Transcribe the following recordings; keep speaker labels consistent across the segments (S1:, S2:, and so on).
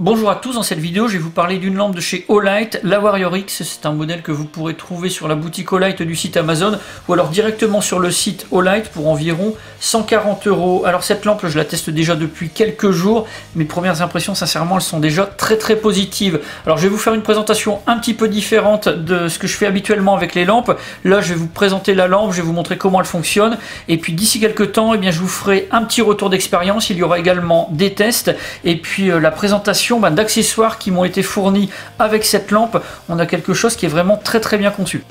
S1: Bonjour à tous, dans cette vidéo je vais vous parler d'une lampe de chez Olight, la Warrior X. C'est un modèle que vous pourrez trouver sur la boutique Olight du site Amazon ou alors directement sur le site Olight pour environ 140 €. Alors cette lampe je la teste déjà depuis quelques jours, mes premières impressions sincèrement elles sont déjà très positives. Alors je vais vous faire une présentation un petit peu différente de ce que je fais habituellement avec les lampes. Là je vais vous présenter la lampe, je vais vous montrer comment elle fonctionne et puis d'ici quelques temps je vous ferai un petit retour d'expérience. Il y aura également des tests et puis la présentation d'accessoires qui m'ont été fournis avec cette lampe. On a quelque chose qui est vraiment très bien conçu.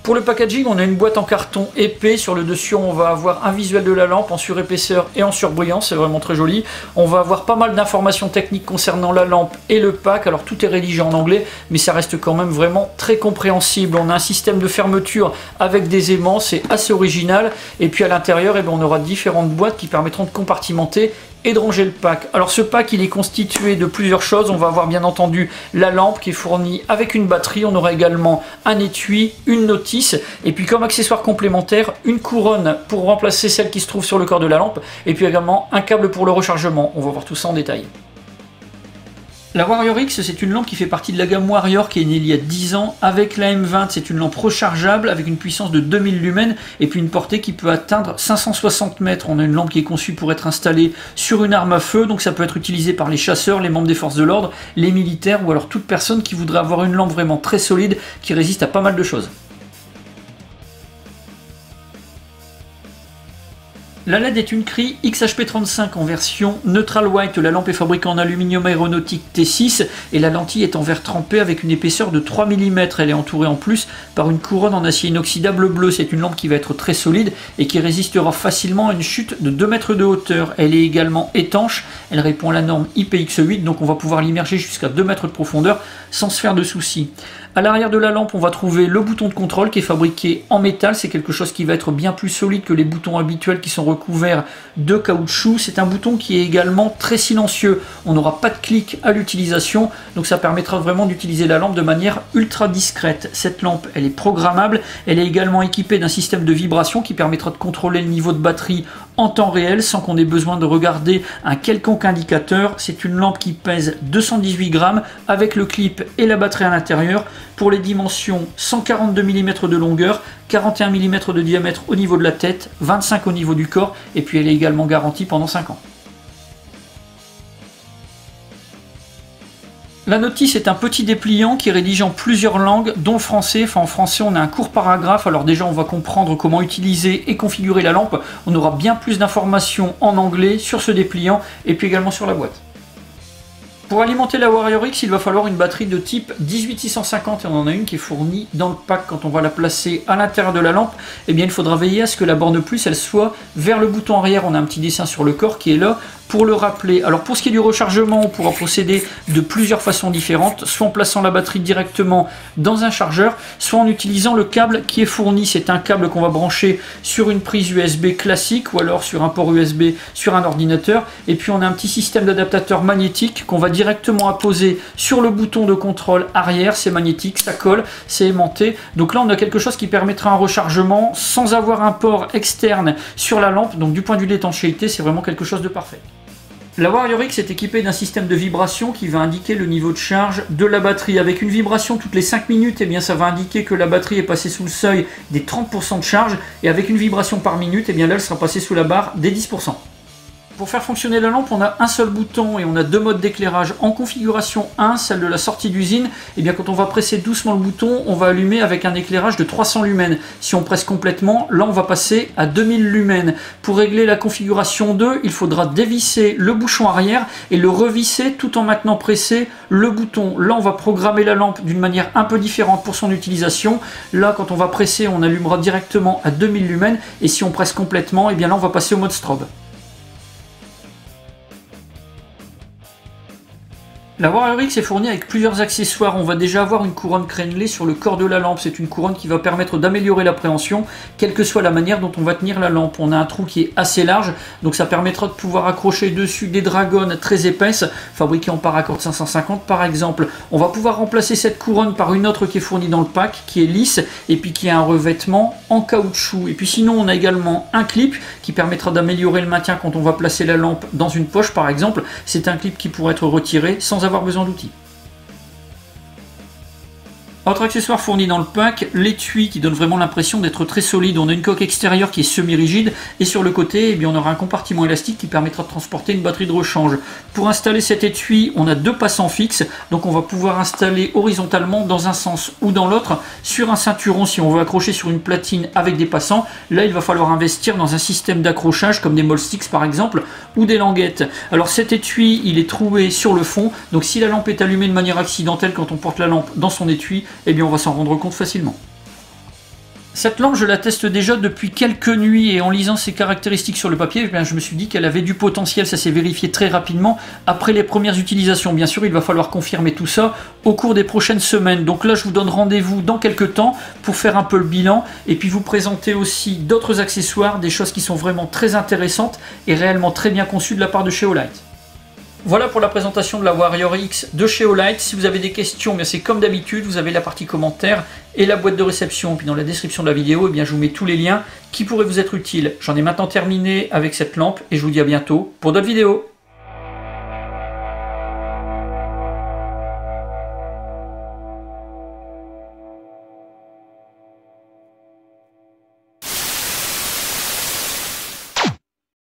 S1: Pour le packaging, on a une boîte en carton épais. Sur le dessus, on va avoir un visuel de la lampe en surépaisseur et en surbrillance. C'est vraiment très joli. On va avoir pas mal d'informations techniques concernant la lampe et le pack. Alors tout est rédigé en anglais, mais ça reste quand même vraiment très compréhensible. On a un système de fermeture avec des aimants, c'est assez original. Et puis à l'intérieur, on aura différentes boîtes qui permettront de compartimenter et de ranger le pack. Alors ce pack il est constitué de plusieurs choses. On va avoir bien entendu la lampe qui est fournie avec une batterie. On aura également un étui, une notice et puis comme accessoire complémentaire une couronne pour remplacer celle qui se trouve sur le corps de la lampe et puis également un câble pour le rechargement. On va voir tout ça en détail. La Warrior X, c'est une lampe qui fait partie de la gamme Warrior qui est née il y a 10 ans. Avec la M20, c'est une lampe rechargeable avec une puissance de 2000 lumens et puis une portée qui peut atteindre 560 mètres. On a une lampe qui est conçue pour être installée sur une arme à feu, donc ça peut être utilisé par les chasseurs, les membres des forces de l'ordre, les militaires ou alors toute personne qui voudrait avoir une lampe vraiment très solide qui résiste à pas mal de choses. La LED est une Cree XHP35 en version Neutral White. La lampe est fabriquée en aluminium aéronautique T6 et la lentille est en verre trempé avec une épaisseur de 3 mm. Elle est entourée en plus par une couronne en acier inoxydable bleu. C'est une lampe qui va être très solide et qui résistera facilement à une chute de 2 mètres de hauteur. Elle est également étanche. Elle répond à la norme IPX8, donc on va pouvoir l'immerger jusqu'à 2 mètres de profondeur sans se faire de soucis. À l'arrière de la lampe, on va trouver le bouton de contrôle qui est fabriqué en métal. C'est quelque chose qui va être bien plus solide que les boutons habituels qui sont recouverts de caoutchouc. C'est un bouton qui est également très silencieux. On n'aura pas de clic à l'utilisation, donc ça permettra vraiment d'utiliser la lampe de manière ultra discrète. Cette lampe, elle est programmable. Elle est également équipée d'un système de vibration qui permettra de contrôler le niveau de batterie en temps réel sans qu'on ait besoin de regarder un quelconque indicateur. C'est une lampe qui pèse 218 grammes avec le clip et la batterie à l'intérieur. Pour les dimensions, 142 mm de longueur, 41 mm de diamètre au niveau de la tête, 25 au niveau du corps, et puis elle est également garantie pendant 5 ans. La notice est un petit dépliant qui rédige en plusieurs langues, dont le français. En français, on a un court paragraphe. Alors déjà, on va comprendre comment utiliser et configurer la lampe. On aura bien plus d'informations en anglais sur ce dépliant, et puis également sur la boîte. Pour alimenter la Warrior X, il va falloir une batterie de type 18650 et on en a une qui est fournie dans le pack. Quand on va la placer à l'intérieur de la lampe, il faudra veiller à ce que la borne plus elle soit vers le bouton arrière. On a un petit dessin sur le corps qui est là pour le rappeler. Alors pour ce qui est du rechargement, on pourra procéder de plusieurs façons différentes, soit en plaçant la batterie directement dans un chargeur, soit en utilisant le câble qui est fourni. C'est un câble qu'on va brancher sur une prise USB classique ou alors sur un port USB sur un ordinateur. Et puis on a un petit système d'adaptateur magnétique qu'on va directement apposer sur le bouton de contrôle arrière. C'est magnétique, ça colle, c'est aimanté. Donc là on a quelque chose qui permettra un rechargement sans avoir un port externe sur la lampe. Donc du point de vue de l'étanchéité, c'est vraiment quelque chose de parfait. La Warrior X est équipée d'un système de vibration qui va indiquer le niveau de charge de la batterie. Avec une vibration toutes les 5 minutes, ça va indiquer que la batterie est passée sous le seuil des 30% de charge. Et avec une vibration par minute, là elle sera passée sous la barre des 10%. Pour faire fonctionner la lampe, on a un seul bouton et on a deux modes d'éclairage. En configuration 1, celle de la sortie d'usine, quand on va presser doucement le bouton, on va allumer avec un éclairage de 300 lumens. Si on presse complètement, là on va passer à 2000 lumens. Pour régler la configuration 2, il faudra dévisser le bouchon arrière et le revisser tout en maintenant pressé le bouton. Là on va programmer la lampe d'une manière un peu différente pour son utilisation. Là quand on va presser, on allumera directement à 2000 lumens et si on presse complètement, là on va passer au mode strobe. La Warrior X est fournie avec plusieurs accessoires. On va déjà avoir une couronne crénelée sur le corps de la lampe. C'est une couronne qui va permettre d'améliorer l'appréhension, quelle que soit la manière dont on va tenir la lampe. On a un trou qui est assez large, donc ça permettra de pouvoir accrocher dessus des dragonnes très épaisses, fabriquées en paracord 550 par exemple. On va pouvoir remplacer cette couronne par une autre qui est fournie dans le pack, qui est lisse, et puis qui a un revêtement en caoutchouc. Et puis sinon, on a également un clip qui permettra d'améliorer le maintien quand on va placer la lampe dans une poche par exemple. C'est un clip qui pourrait être retiré sans avoir besoin d'outils. Autre accessoire fourni dans le pack, l'étui qui donne vraiment l'impression d'être très solide. On a une coque extérieure qui est semi-rigide et sur le côté, eh bien, on aura un compartiment élastique qui permettra de transporter une batterie de rechange. Pour installer cet étui, on a 2 passants fixes, donc on va pouvoir installer horizontalement dans un sens ou dans l'autre sur un ceinturon si on veut accrocher sur une platine avec des passants. Là, il va falloir investir dans un système d'accrochage comme des Molstix par exemple ou des languettes. Alors cet étui, il est troué sur le fond, donc si la lampe est allumée de manière accidentelle quand on porte la lampe dans son étui, eh bien on va s'en rendre compte facilement. Cette lampe, je la teste déjà depuis quelques nuits et en lisant ses caractéristiques sur le papier, eh bien, je me suis dit qu'elle avait du potentiel. Ça s'est vérifié très rapidement après les premières utilisations. Bien sûr, il va falloir confirmer tout ça au cours des prochaines semaines. Donc là, je vous donne rendez-vous dans quelques temps pour faire un peu le bilan et puis vous présenter aussi d'autres accessoires, des choses qui sont vraiment très intéressantes et réellement très bien conçues de la part de chez Olight. Voilà pour la présentation de la Warrior X de chez Olight. Si vous avez des questions, bien c'est comme d'habitude, vous avez la partie commentaires et la boîte de réception. Puis dans la description de la vidéo, eh bien, je vous mets tous les liens qui pourraient vous être utiles. J'en ai maintenant terminé avec cette lampe et je vous dis à bientôt pour d'autres vidéos.